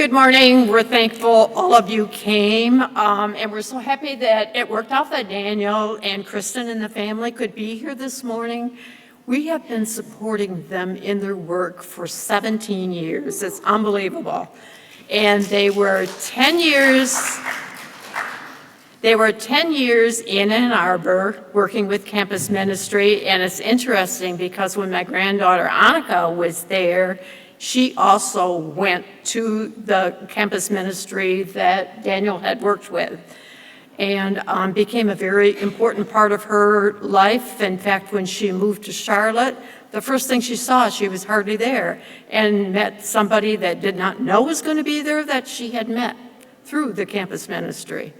Good morning. We're thankful all of you came, and we're so happy that it worked out that Daniel and Kristen and the family could be here this morning. We have been supporting them in their work for 17 years. It's unbelievable. And they were 10 years in Ann Arbor working with campus ministry, and it's interesting because when my granddaughter Annika was there, she also went to the campus ministry that Daniel had worked with and became a very important part of her life. In fact, when she moved to Charlotte, the first thing she saw, she was hardly there, and met somebody that did not know was going to be there that she had met through the campus ministry.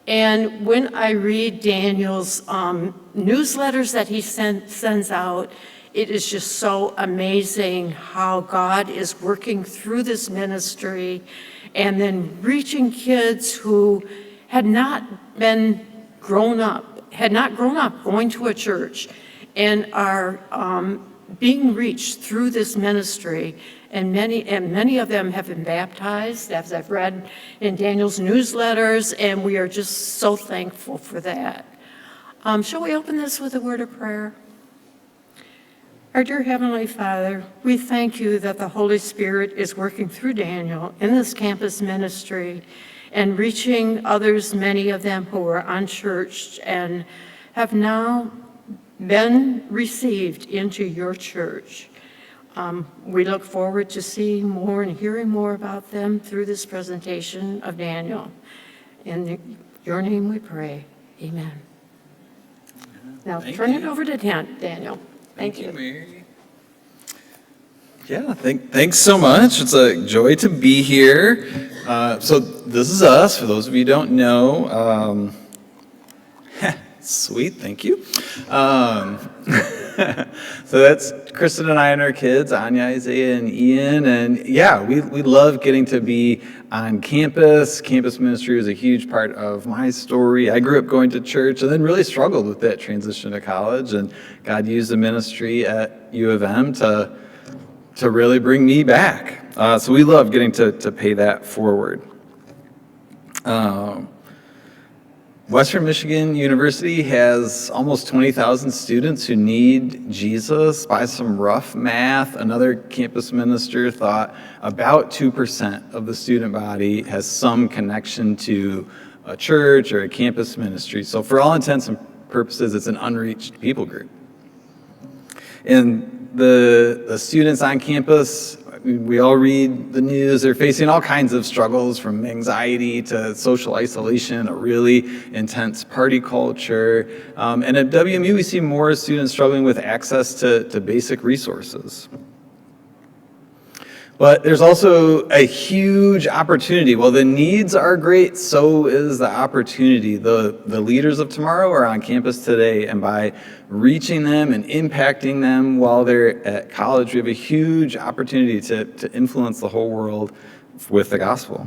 And when I read Daniel's newsletters that he sends out, it is just so amazing how God is working through this ministry and then reaching kids who had not grown up going to a church and are being reached through this ministry. And many of them have been baptized, as I've read in Daniel's newsletters, and we are just so thankful for that. Shall we open this with a word of prayer? Our dear Heavenly Father, we thank you that the Holy Spirit is working through Daniel in this campus ministry and reaching others, many of them who are unchurched and have now been received into your church. We look forward to seeing more and hearing more about them through this presentation of Daniel. In your name we pray, amen. Now turn it over to Daniel. Thank you, Mary. Yeah, thanks so much. It's a joy to be here. So this is us, for those of you who don't know. Sweet, thank you. So that's Kristen and I and our kids, Anya, Isaiah, and Ian. And yeah, we love getting to be on campus. Campus ministry was a huge part of my story. I grew up going to church and then really struggled with that transition to college. And God used the ministry at U of M to really bring me back. So we love getting to pay that forward. Western Michigan University has almost 20,000 students who need Jesus. By some rough math, another campus minister thought about 2% of the student body has some connection to a church or a campus ministry. So for all intents and purposes, it's an unreached people group. And the students on campus, we all read the news, they're facing all kinds of struggles from anxiety to social isolation, a really intense party culture. And at WMU, we see more students struggling with access to basic resources. But there's also a huge opportunity. While the needs are great, so is the opportunity. The leaders of tomorrow are on campus today, and by reaching them and impacting them while they're at college, we have a huge opportunity to influence the whole world with the gospel.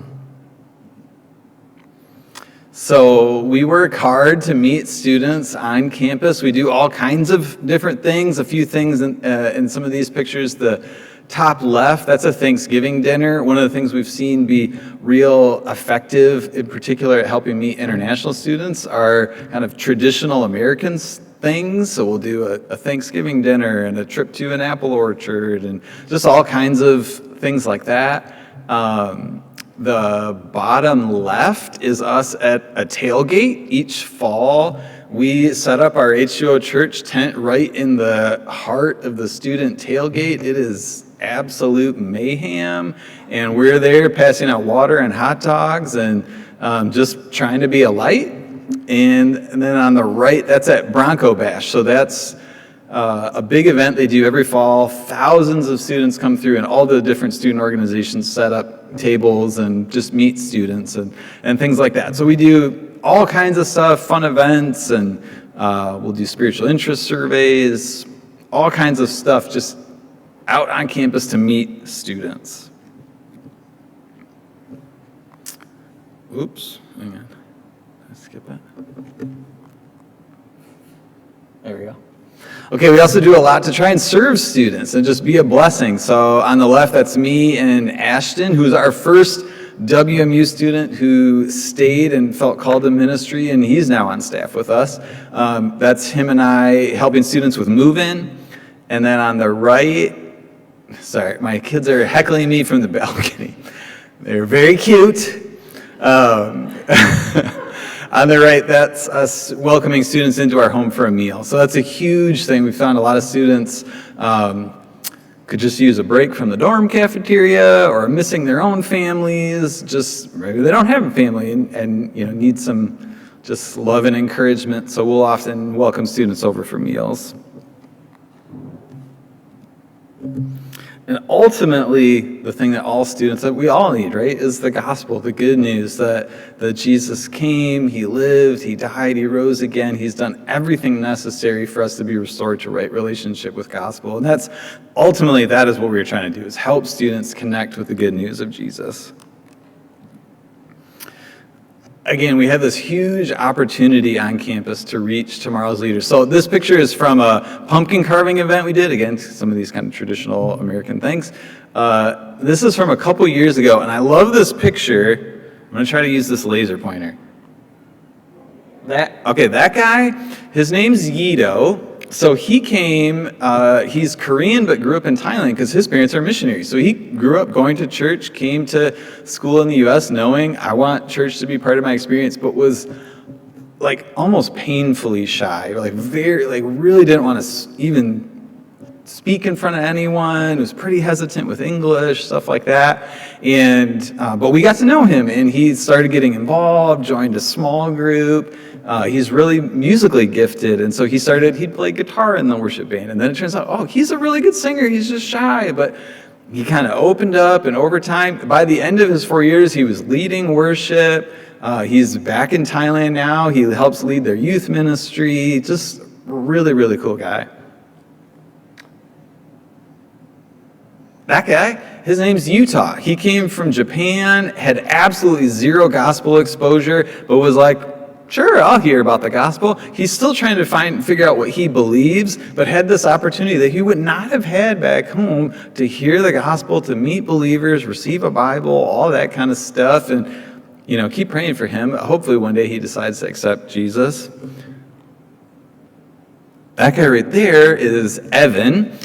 So we work hard to meet students on campus. We do all kinds of different things. A few things in some of these pictures. The top left, that's a Thanksgiving dinner. One of the things we've seen be real effective, in particular at helping meet international students, are kind of traditional American things. So we'll do a Thanksgiving dinner and a trip to an apple orchard and just all kinds of things like that. The bottom left is us at a tailgate each fall. We set up our H2O church tent right in the heart of the student tailgate. It is absolute mayhem, and we're there passing out water and hot dogs and just trying to be a light. And then on the right, that's at Bronco Bash. So that's a big event they do every fall. Thousands of students come through, and all the different student organizations set up tables and just meet students and things like that. So we do all kinds of stuff, fun events, and we'll do spiritual interest surveys, all kinds of stuff just out on campus to meet students. Oops, hang on. Let's skip that. There we go. Okay, we also do a lot to try and serve students and just be a blessing. So on the left, that's me and Ashton, who's our first WMU student who stayed and felt called to ministry, and he's now on staff with us. That's him and I helping students with move-in. And then on the right, sorry, my kids are heckling me from the balcony. They're very cute. On the right, that's us welcoming students into our home for a meal. So that's a huge thing. We found a lot of students could just use a break from the dorm cafeteria or missing their own families. Just maybe they don't have a family and need some just love and encouragement. So we'll often welcome students over for meals. And ultimately, the thing that all students, that we all need, right, is the gospel, the good news that Jesus came, he lived, he died, he rose again. He's done everything necessary for us to be restored to right relationship with gospel. And that is what we're trying to do, is help students connect with the good news of Jesus. Again, we have this huge opportunity on campus to reach tomorrow's leaders. So this picture is from a pumpkin carving event we did. Again, some of these kind of traditional American things. This is from a couple years ago, and I love this picture. I'm going to try to use this laser pointer. That guy, his name's Yido. So he came, he's Korean but grew up in Thailand because his parents are missionaries. So he grew up going to church, came to school in the U.S. knowing I want church to be part of my experience, but was like almost painfully shy, really didn't want to even speak in front of anyone, was pretty hesitant with English, stuff like that. And but we got to know him, and he started getting involved, joined a small group. He's really musically gifted, and so he'd play guitar in the worship band. And then it turns out, oh, he's a really good singer, he's just shy. But he kind of opened up, and over time, by the end of his 4 years, he was leading worship. He's back in Thailand now. He helps lead their youth ministry. Just really, really cool guy. That guy, his name's Utah. He came from Japan, had absolutely zero gospel exposure, but was like, sure, I'll hear about the gospel. He's still trying to figure out what he believes, but had this opportunity that he would not have had back home to hear the gospel, to meet believers, receive a Bible, all that kind of stuff, and keep praying for him. Hopefully one day he decides to accept Jesus. That guy right there is Evan.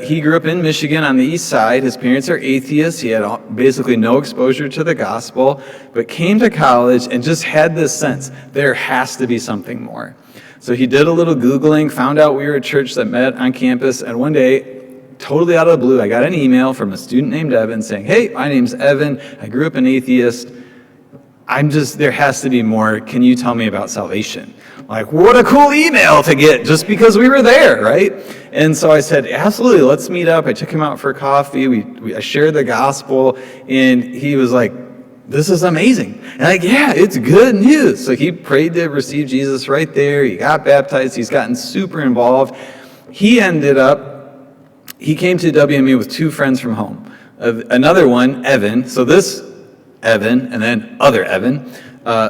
He grew up in Michigan on the east side. His parents are atheists. He had basically no exposure to the gospel, but came to college and just had this sense, there has to be something more. So he did a little Googling, found out we were a church that met on campus, and one day, totally out of the blue, I got an email from a student named Evan saying, hey, my name's Evan. I grew up an atheist. There has to be more. Can you tell me about salvation? Like, what a cool email to get just because we were there, right? And so I said, absolutely, let's meet up. I took him out for coffee. I shared the gospel, and he was like, this is amazing. And like, yeah, it's good news. So he prayed to receive Jesus right there. He got baptized. He's gotten super involved. He came to WMU with two friends from home. Another one, Evan. So this Evan, and then other Evan.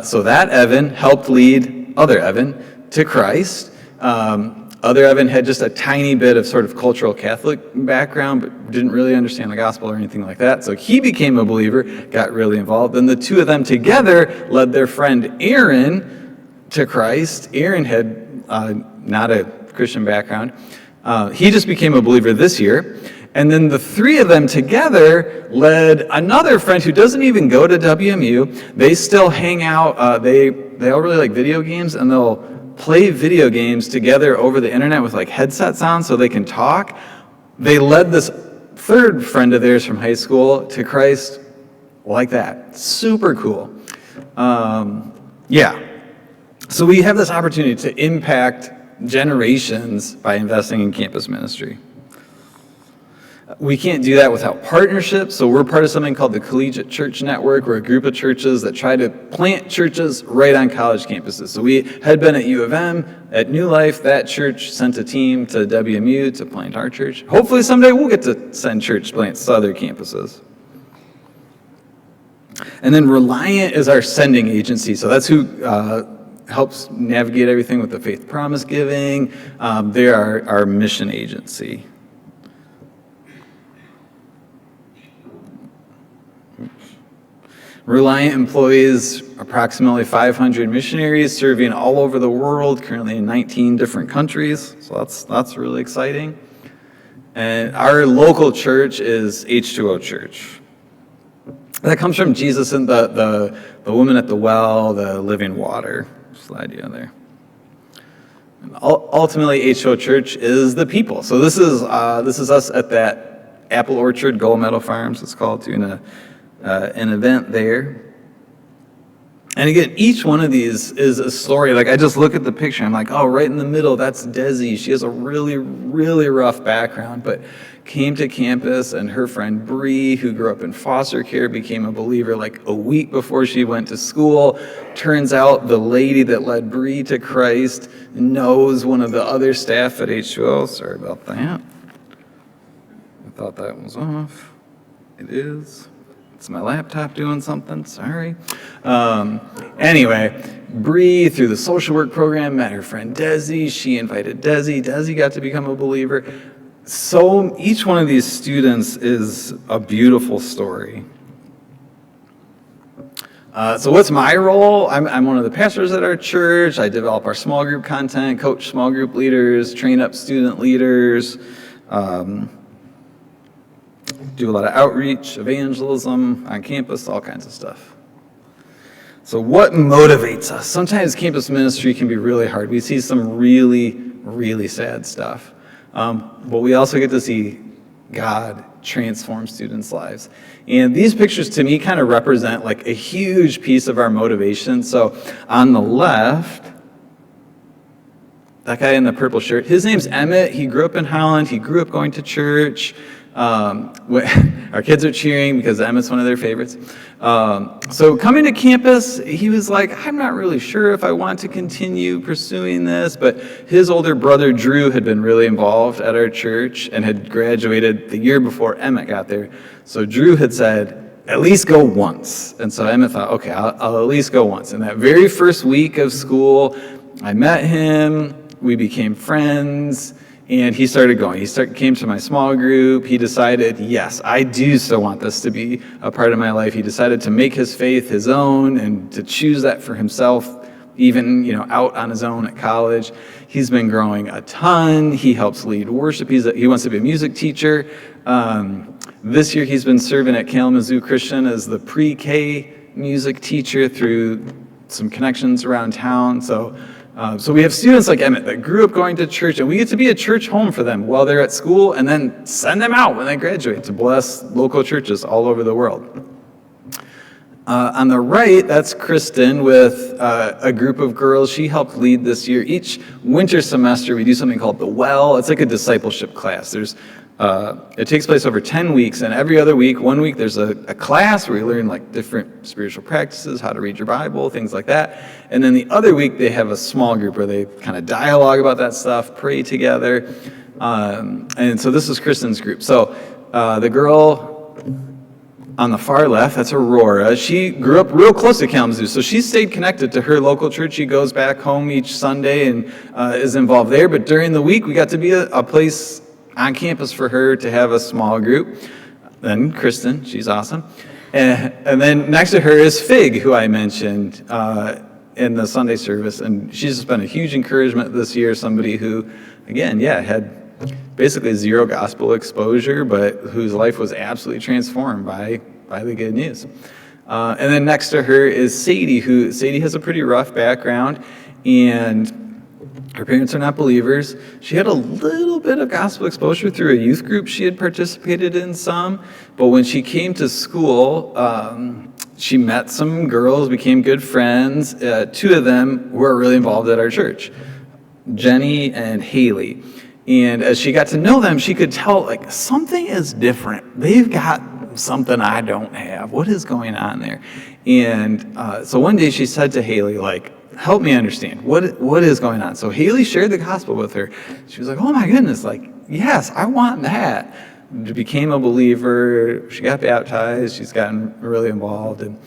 So that Evan helped lead other Evan to Christ. Other Evan had just a tiny bit of sort of cultural Catholic background, but didn't really understand the gospel or anything like that. So he became a believer, got really involved. Then the two of them together led their friend Aaron to Christ. Aaron had not a Christian background. He just became a believer this year. And then the three of them together led another friend who doesn't even go to WMU. They still hang out. They all really like video games, and they'll play video games together over the internet with like headsets on so they can talk. They led this third friend of theirs from high school to Christ like that. Super cool. So we have this opportunity to impact generations by investing in campus ministry. We can't do that without partnerships, so we're part of something called the Collegiate Church Network. We're a group of churches that try to plant churches right on college campuses. So we had been at U of M, at New Life. That church sent a team to WMU to plant our church. Hopefully someday we'll get to send church plants to other campuses. And then Reliant is our sending agency, so that's who helps navigate everything with the faith promise giving. They are our mission agency. Reliant employs approximately 500 missionaries serving all over the world, currently in 19 different countries. So that's really exciting. And our local church is H2O Church. That comes from Jesus and the woman at the well, the living water. Slide you in there. And ultimately, H2O Church is the people. So this is us at that Apple Orchard, Gold Medal Farms, it's called, doing an event there. And again, each one of these is a story. Like, I just look at the picture, I'm like, oh, right in the middle, that's Desi. She has a really, really rough background, but came to campus, and her friend Bree, who grew up in foster care, became a believer like a week before she went to school. Turns out the lady that led Bree to Christ knows one of the other staff at H2O. Sorry about that. I thought that was off. It is. It's my laptop doing something, sorry. Anyway, Bree, through the social work program, met her friend Desi. She invited Desi. Desi got to become a believer. So each one of these students is a beautiful story. So what's my role? I'm one of the pastors at our church. I develop our small group content, coach small group leaders, train up student leaders, do a lot of outreach, evangelism on campus, all kinds of stuff. So what motivates us? Sometimes campus ministry can be really hard. We see some really, really sad stuff. But we also get to see God transform students' lives. And these pictures to me kind of represent like a huge piece of our motivation. So on the left, that guy in the purple shirt, his name's Emmett. He grew up in Holland. He grew up going to church. Our kids are cheering because Emmett's one of their favorites. So coming to campus, he was like, I'm not really sure if I want to continue pursuing this, but his older brother, Drew, had been really involved at our church and had graduated the year before Emmett got there. So Drew had said, at least go once. And so Emmett thought, okay, I'll at least go once. And that very first week of school, I met him, we became friends, and he started going. He came to my small group. He decided, yes, I do still want this to be a part of my life. He decided to make his faith his own and to choose that for himself, even out on his own at college. He's been growing a ton. He helps lead worship. He wants to be a music teacher. This year he's been serving at Kalamazoo Christian as the pre-K music teacher through some connections around town. So we have students like Emmett that grew up going to church, and we get to be a church home for them while they're at school, and then send them out when they graduate to bless local churches all over the world. On the right, that's Kristen with a group of girls she helped lead this year. Each winter semester, we do something called The Well. It's like a discipleship class. It takes place over 10 weeks, and every other week, 1 week, there's a class where you learn like different spiritual practices, how to read your Bible, things like that. And then the other week, they have a small group where they kind of dialogue about that stuff, pray together. And so this is Kristen's group. So the girl on the far left, that's Aurora. She grew up real close to Kalamazoo, so she stayed connected to her local church. She goes back home each Sunday and is involved there. But during the week, we got to be a place on campus for her to have a small group. Then Kristen, she's awesome. And then next to her is Fig, who I mentioned in the Sunday service. And she's just been a huge encouragement this year, somebody who, again, had basically zero gospel exposure, but whose life was absolutely transformed by the good news. And then next to her is Sadie, Sadie has a pretty rough background, and her parents are not believers. She had a little bit of gospel exposure through a youth group she had participated in some, but when she came to school, she met some girls, became good friends. Two of them were really involved at our church, Jenny and Haley. And as she got to know them, she could tell, like, something is different. They've got something I don't have. What is going on there? And so one day she said to Haley, like, help me understand, what is going on? So Haley shared the gospel with her. She was like, oh my goodness, like, yes, I want that. She became a believer. She got baptized. She's gotten really involved. And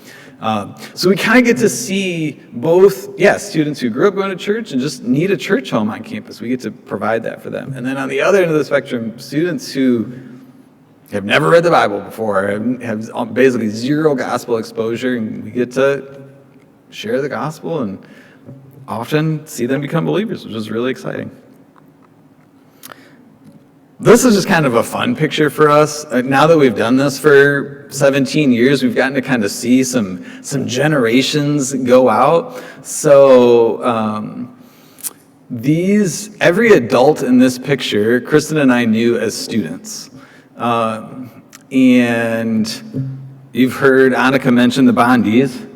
So we kind of get to see both, students who grew up going to church and just need a church home on campus. We get to provide that for them. And then on the other end of the spectrum, students who have never read the Bible before, have basically zero gospel exposure, and we get to share the gospel and often see them become believers, which is really exciting. This is just kind of a fun picture for us. Now that we've done this for 17 years, we've gotten to kind of see some generations go out. So every adult in this picture, Kristen and I knew as students. And you've heard Annika mention the Bondies.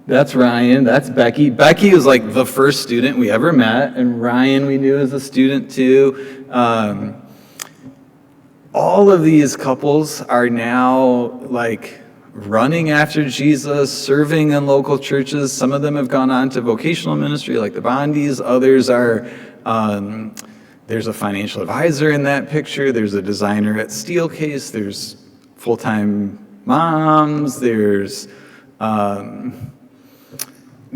That's Ryan, that's Becky. Becky was like the first student we ever met, and Ryan we knew as a student too. All of these couples are now like running after Jesus, serving in local churches. Some of them have gone on to vocational ministry like the Bondies. Others are, there's a financial advisor in that picture. There's a designer at Steelcase. There's full-time moms. There's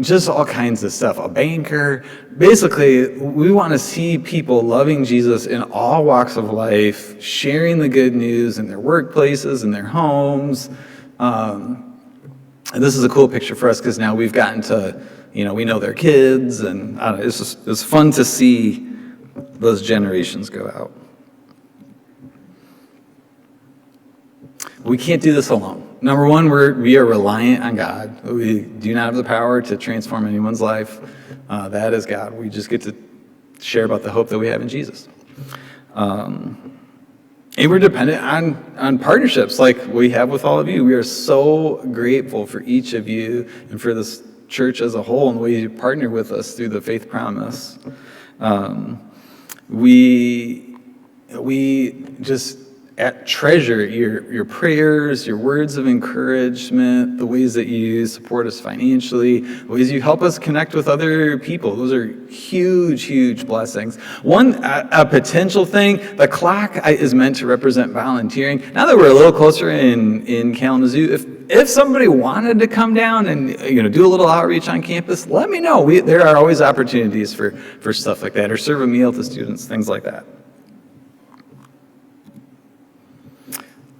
just all kinds of stuff, a banker. Basically, we want to see people loving Jesus in all walks of life, sharing the good news in their workplaces, in their homes. And this is a cool picture for us because now we've gotten to, we know their kids, and it's fun to see those generations go out. We can't do this alone. Number one, we are reliant on God. We do not have the power to transform anyone's life. That is God. We just get to share about the hope that we have in Jesus. And we're dependent on partnerships like we have with all of you. We are so grateful for each of you and for this church as a whole and the way you partner with us through the Faith Promise. We just treasure your prayers, your words of encouragement, the ways that you support us financially, the ways you help us connect with other people. Those are huge, huge blessings. A potential thing, the clock is meant to represent volunteering. Now that we're a little closer in Kalamazoo, if somebody wanted to come down and do a little outreach on campus, let me know. There are always opportunities for stuff like that, or serve a meal to students, things like that.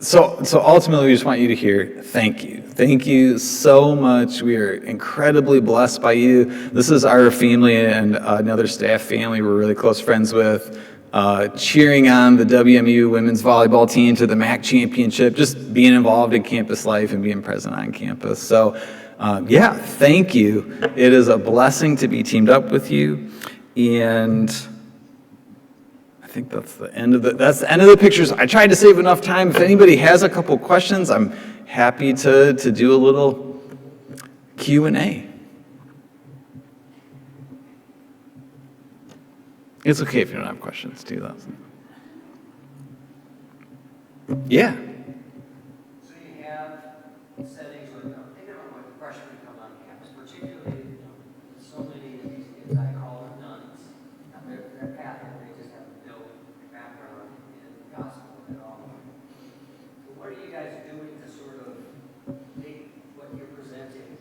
So ultimately, we just want you to hear thank you. Thank you so much. We are incredibly blessed by you. This is our family and another staff family we're really close friends with, cheering on the WMU women's volleyball team to the MAC championship, just being involved in campus life and being present on campus. So thank you. It is a blessing to be teamed up with you. And I think that's the end of the pictures. I tried to save enough time. If anybody has a couple questions, I'm happy to do a little Q&A. It's okay if you don't have questions, too, though. Yeah. So you have settings where I'm thinking about when freshmen come on campus, particularly so many of these kids I call them nuns. Now they're Catholic, they just have no background in the gospel at all. So what are you guys doing to sort of make what you're presenting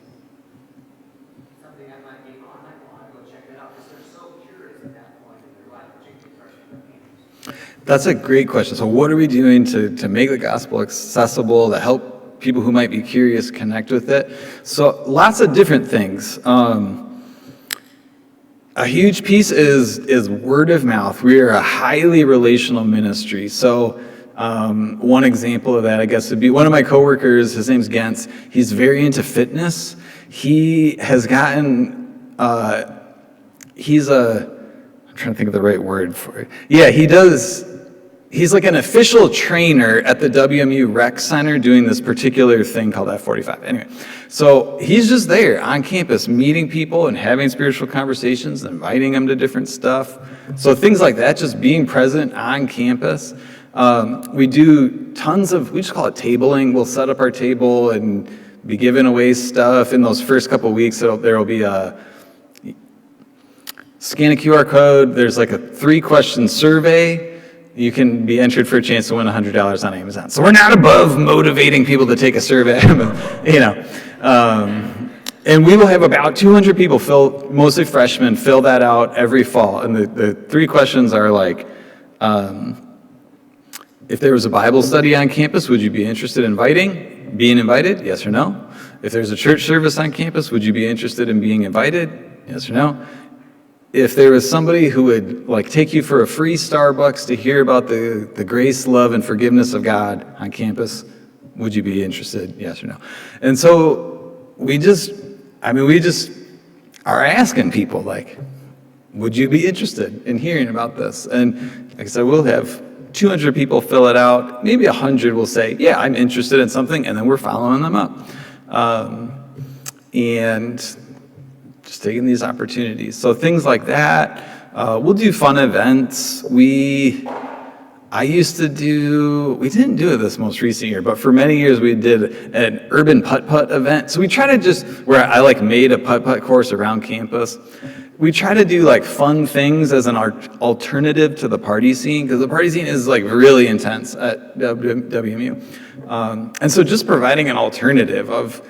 something that might be, I might want to go check it out, because they're so curious at that point in their life, particularly freshmen on campus. That's a great question. So what are we doing to make the gospel accessible, to help people who might be curious connect with it? So lots of different things. A huge piece is word of mouth. We are a highly relational ministry. So one example of that, I guess, would be one of my coworkers. His name's Gentz. He's very into fitness. He has gotten, I'm trying to think of the right word for it. Yeah, he's like an official trainer at the WMU Rec Center doing this particular thing called F45. Anyway, so he's just there on campus meeting people and having spiritual conversations, inviting them to different stuff. So things like that, just being present on campus. We do we just call it tabling. We'll set up our table and be giving away stuff. In those first couple weeks, there will be scan a QR code. There's like a 3-question survey. You can be entered for a chance to win $100 on Amazon. So we're not above motivating people to take a survey, And we will have about 200 people mostly freshmen, fill that out every fall. And the 3 questions are like, if there was a Bible study on campus, would you be interested in being invited? Yes or no? If there's a church service on campus, would you be interested in being invited? Yes or no? If there was somebody who would like take you for a free Starbucks to hear about the grace, love, and forgiveness of God on campus, would you be interested? Yes or no? And so we just are asking people like, would you be interested in hearing about this? And like I said, we'll have 200 people fill it out. Maybe 100 will say, yeah, I'm interested in something, and then we're following them up. And just taking these opportunities. So things like that. We'll do fun events. We didn't do it this most recent year, but for many years we did an urban putt-putt event. So we try to where I like made a putt-putt course around campus. We try to do like fun things as an alternative to the party scene, because the party scene is like really intense at WMU. And so just providing an alternative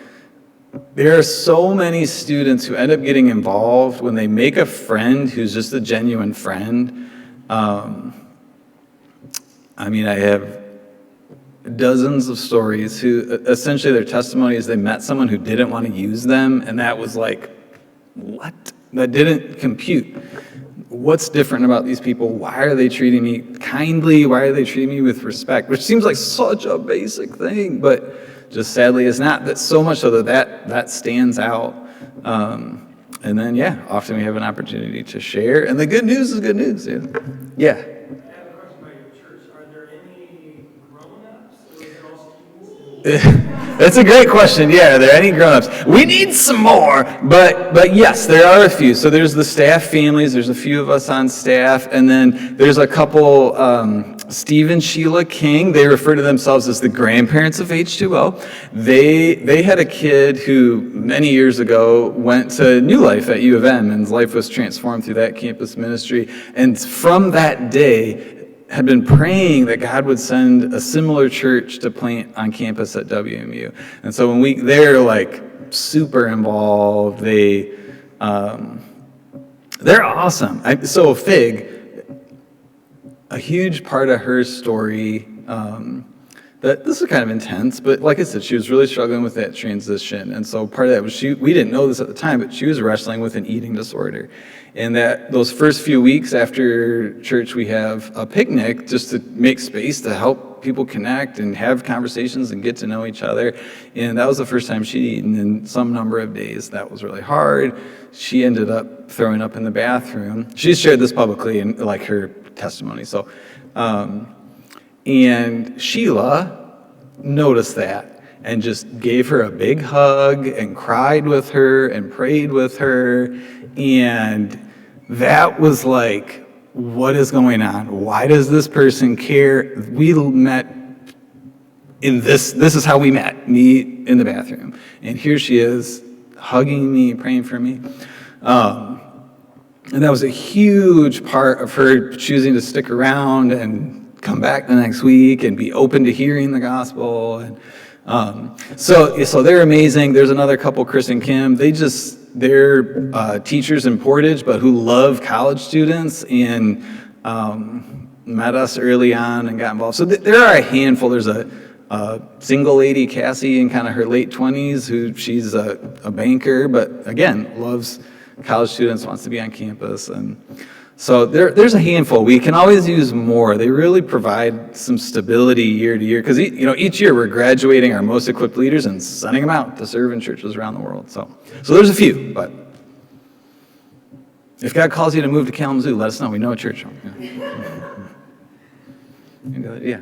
there are so many students who end up getting involved when they make a friend who's just a genuine friend. I have dozens of stories who essentially their testimony is they met someone who didn't want to use them, and that was like, what? That didn't compute. What's different about these people? Why are they treating me kindly? Why are they treating me with respect? Which seems like such a basic thing, but just sadly it's not. That's so much so that stands out. And then, often we have an opportunity to share. And the good news is good news. Yeah. I have a question about your church. Are there any grown-ups, or is it all students? That's a great question. Yeah, are there any grown-ups? We need some more, but yes, there are a few. So there's the staff families. There's a few of us on staff, and then there's a couple. Steve and Sheila King. They refer to themselves as the grandparents of H2O. They had a kid who many years ago went to New Life at U of M, and his life was transformed through that campus ministry. And from that day, had been praying that God would send a similar church to plant on campus at WMU. And so they're like super involved. They're awesome. So Fig, a huge part of her story, that this is kind of intense, but like I said, she was really struggling with that transition. And so part of that was we didn't know this at the time, but she was wrestling with an eating disorder. And that those first few weeks after church, we have a picnic just to make space to help people connect and have conversations and get to know each other. And that was the first time she'd eaten in some number of days. That was really hard. She ended up throwing up in the bathroom. She's shared this publicly in like her testimony. So, and Sheila noticed that and just gave her a big hug and cried with her and prayed with her. And that was like, what is going on? Why does this person care? We met in this is how we met, me in the bathroom. And here she is hugging me, praying for me. And that was a huge part of her choosing to stick around and come back the next week and be open to hearing the gospel. And so they're amazing. There's another couple, Chris and Kim. They're teachers in Portage, but who love college students and met us early on and got involved. So there are a handful. There's a single lady, Cassie, in kind of her late 20s, she's a banker, but again, loves college students, wants to be on campus. And so there's a handful. We can always use more. They really provide some stability year to year, because each year we're graduating our most equipped leaders and sending them out to serve in churches around the world. So there's a few, but if God calls you to move to Kalamazoo, let us know. We know a church. Yeah.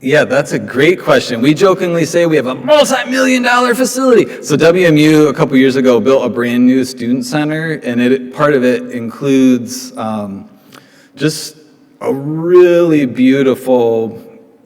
Yeah, that's a great question. We jokingly say we have a multi-million-dollar facility. So WMU a couple years ago built a brand new student center, and part of it includes just a really beautiful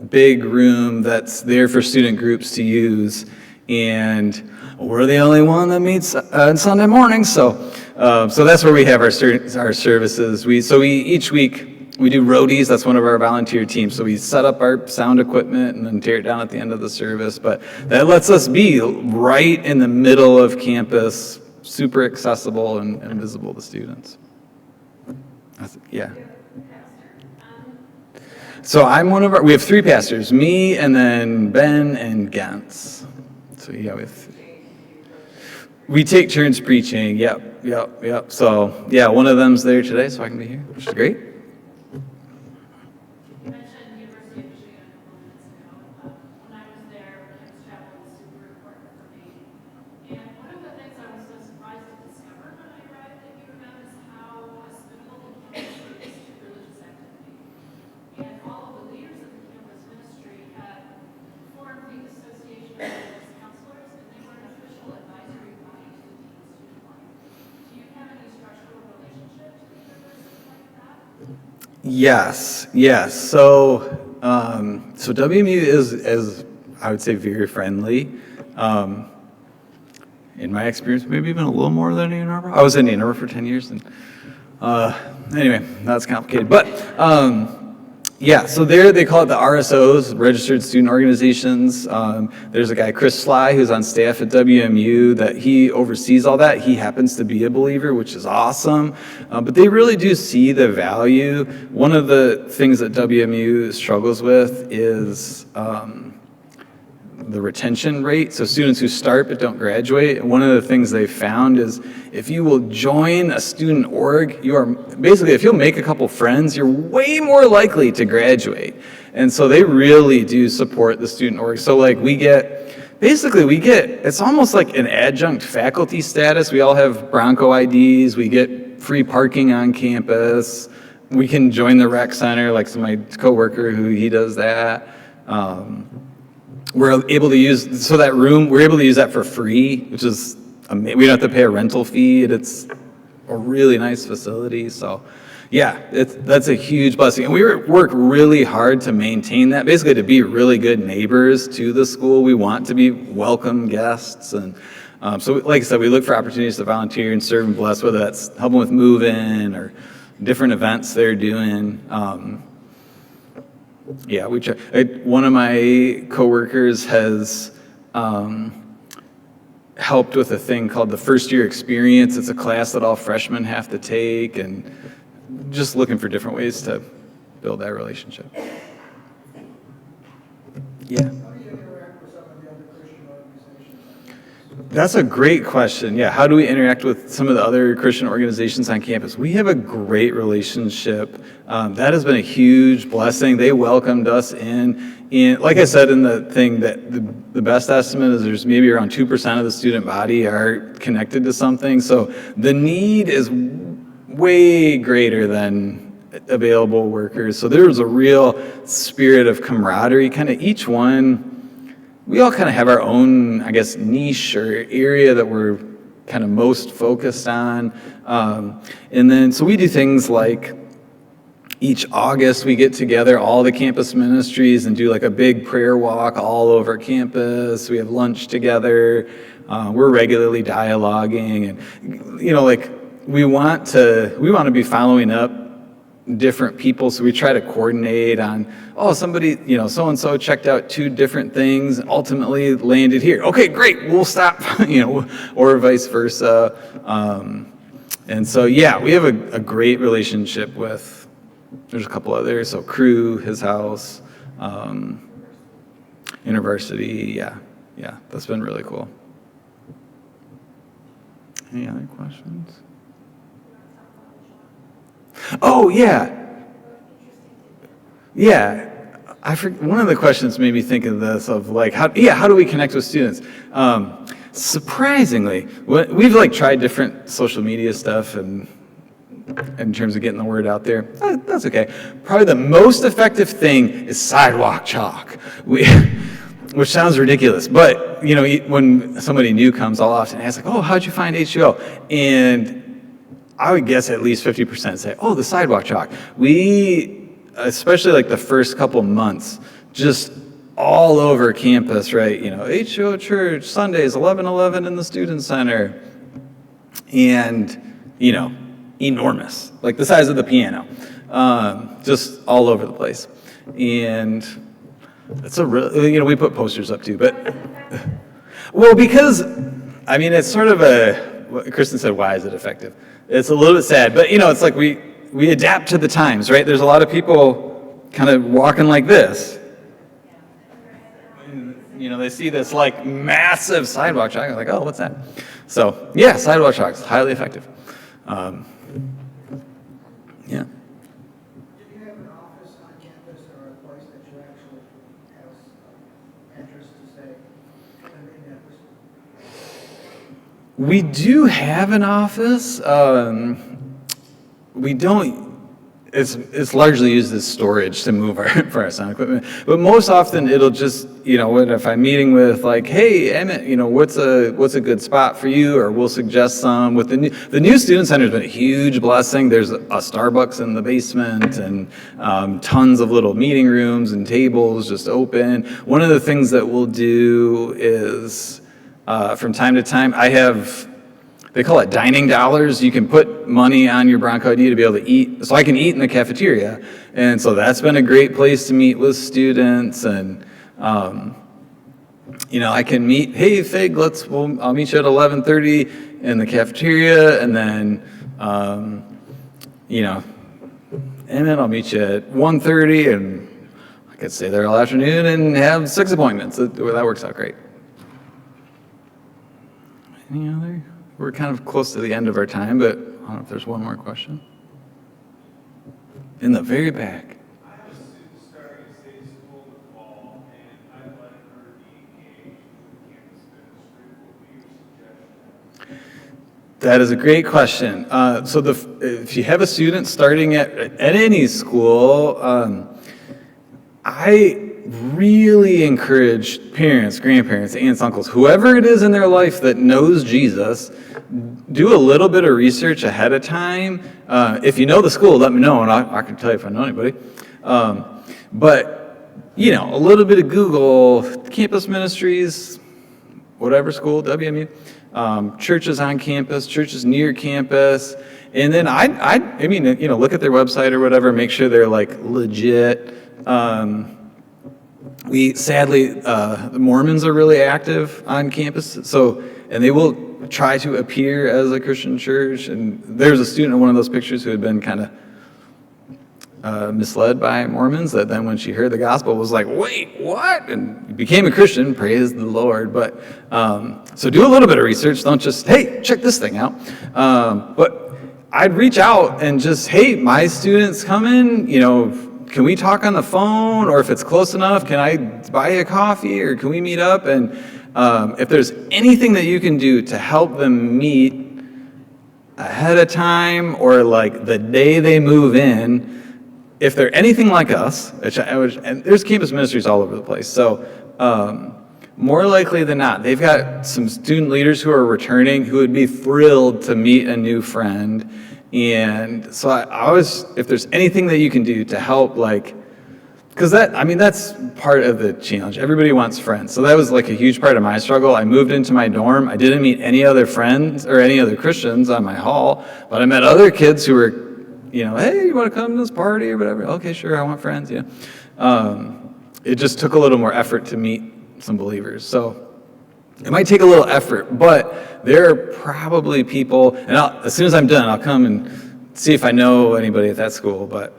big room that's there for student groups to use. And we're the only one that meets on Sunday mornings, so that's where we have our services. We each week We do roadies, that's one of our volunteer teams. So we set up our sound equipment and then tear it down at the end of the service. But that lets us be right in the middle of campus, super accessible and visible to students. Yeah. So I'm one of we have 3 pastors, me and then Ben and Gantz. So yeah, we take turns preaching, yep. So yeah, one of them's there today, so I can be here, which is great. You mentioned University of Michigan a couple minutes ago. When I was there, campus travel was super important for me. And one of the things I was so surprised to discover when I arrived at U of M is how hospitable the campus is to religious activity. And all of the leaders of the campus ministry had formed the Association of Religious Counselors, and they were an official advisory body to the dean student life. Do you have any structural relationship to the university like that? Yes. So WMU is, I would say, very friendly. In my experience, maybe even a little more than Ann Arbor. I was in Ann Arbor for 10 years, and anyway, that's complicated. But yeah, so there they call it the RSOs, Registered Student Organizations. There's a guy, Chris Sly, who's on staff at WMU, that he oversees all that. He happens to be a believer, which is awesome. But they really do see the value. One of the things that WMU struggles with is the retention rate. So students who start but don't graduate. One of the things they found is if you will join a student org, you are basically, if you'll make a couple friends, you're way more likely to graduate. And so they really do support the student org. So like we get, it's almost like an adjunct faculty status. We all have Bronco IDs. We get free parking on campus. We can join the rec center, like my coworker he does that. We're able to use, so that room, we're able to use that for free, which is amazing. We don't have to pay a rental fee. It's a really nice facility. So yeah, that's a huge blessing. And we work really hard to maintain that, basically to be really good neighbors to the school. We want to be welcome guests. And so like I said, we look for opportunities to volunteer and serve and bless, whether that's helping with move-in or different events they're doing. Yeah, we try. One of my coworkers has helped with a thing called the First Year Experience. It's a class that all freshmen have to take, and just looking for different ways to build that relationship. Yeah. How do you interact with some of the other Christian organizations? That's a great question. Yeah, how do we interact with some of the other Christian organizations on campus? We have a great relationship. That has been a huge blessing. They welcomed us in. And like I said in the thing, that the best estimate is there's maybe around 2% of the student body are connected to something. So the need is way greater than available workers. So there's a real spirit of camaraderie. Kind of each one, we all kind of have our own, I guess, niche or area that we're kind of most focused on. And then, so we do things like each August we get together, all the campus ministries, and do like a big prayer walk all over campus. We have lunch together. We're regularly dialoguing, and like we want to be following up different people, so we try to coordinate on, somebody, so-and-so checked out 2 different things, ultimately landed here. Okay, great, we'll stop, or vice versa. And so, yeah, we have a great relationship with, there's a couple others, so Crew, his house, University, yeah, that's been really cool. Any other questions? Oh, yeah. Yeah. One of the questions made me think of this, of like, how do we connect with students? Surprisingly, we've tried different social media stuff and in terms of getting the word out there. That's okay. Probably the most effective thing is sidewalk chalk, which sounds ridiculous, but when somebody new comes, I'll often ask how'd you find H2O? And I would guess at least 50% say, the sidewalk chalk. We, especially the first couple months, just all over campus, right? H2O Church, Sundays, 11:11 in the Student Center. And, enormous, like the size of the piano. just all over the place. And it's a real, we put posters up too, but, well, because, I mean, it's sort of Kristen said, why is it effective? It's a little bit sad, but, it's like we adapt to the times, right? There's a lot of people kind of walking like this. They see this like massive sidewalk chalk, like, oh, what's that? So, yeah, sidewalk chalk is highly effective. Yeah. Do you have an office on campus or a place that you actually have interest to say, in that respect? We do have an office. We don't. It's largely used as storage to move for our sound equipment. But most often it'll just, if I'm meeting with like, hey, Emmett, what's a good spot for you? Or we'll suggest some. With the new student center has been a huge blessing. There's a Starbucks in the basement and tons of little meeting rooms and tables just open. One of the things that we'll do is from time to time, they call it dining dollars. You can put money on your Bronco ID to be able to eat. So I can eat in the cafeteria. And so that's been a great place to meet with students. And, I can meet, hey, Fig, I'll meet you at 11:30 in the cafeteria. And then, and then I'll meet you at 1:30 and I could stay there all afternoon and have 6 appointments. That works out great. Any other? We're kind of close to the end of our time, but I don't know if there's one more question. In the very back. I have a student starting a state school in the fall, and I'd like her to be engaged with campus ministry. What would be your suggestion? That is a great question. So if you have a student starting at any school, I really encourage parents, grandparents, aunts, uncles, whoever it is in their life that knows Jesus, do a little bit of research ahead of time. If you know the school, let me know, and I can tell you if I know anybody. But, a little bit of Google, campus ministries, whatever school, WMU, churches on campus, churches near campus, and then look at their website or whatever, make sure they're like legit. The Mormons are really active on campus, and they will try to appear as a Christian church. And there's a student in one of those pictures who had been kind of misled by Mormons, that then when she heard the gospel was like, wait, what? And became a Christian, praise the Lord. But, so do a little bit of research, don't just, hey, check this thing out. But I'd reach out and just, hey, my student's coming, can we talk on the phone? Or if it's close enough, can I buy you a coffee? Or can we meet up? And if there's anything that you can do to help them meet ahead of time or like the day they move in, if they're anything like us, and there's campus ministries all over the place, so more likely than not, they've got some student leaders who are returning who would be thrilled to meet a new friend. And so I always, if there's anything that you can do to help, because that's part of the challenge. Everybody wants friends. So that was like a huge part of my struggle. I moved into my dorm. I didn't meet any other friends or any other Christians on my hall, but I met other kids who were, hey, you want to come to this party or whatever? Okay, sure, I want friends, It just took a little more effort to meet some believers. So it might take a little effort, but there are probably people, and as soon as I'm done, I'll come and see if I know anybody at that school, but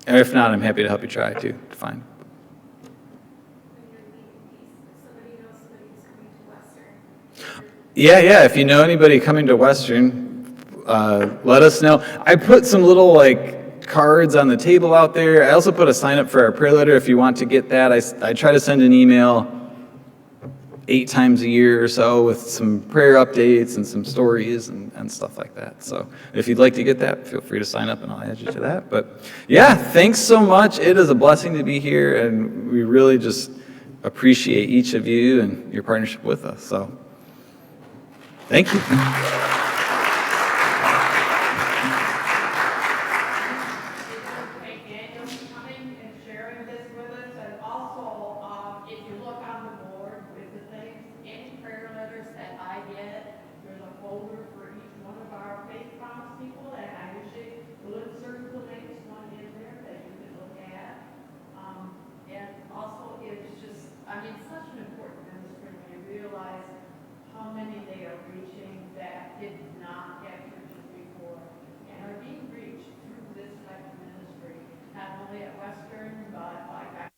if not, I'm happy to help you try to find. Yeah, if you know anybody coming to Western, let us know. I put some little cards on the table out there. I also put a sign up for our prayer letter if you want to get that. I try to send an email 8 times a year or so with some prayer updates and some stories and stuff like that. So if you'd like to get that, feel free to sign up and I'll add you to that. But yeah, thanks so much. It is a blessing to be here, and we really just appreciate each of you and your partnership with us. So thank you. For each one of our faith promise people, and I usually will insert the links, one in mean, it's such an important ministry when you realize how many they are reaching that did not have churches before and are being reached through this type of ministry, not only at Western, but like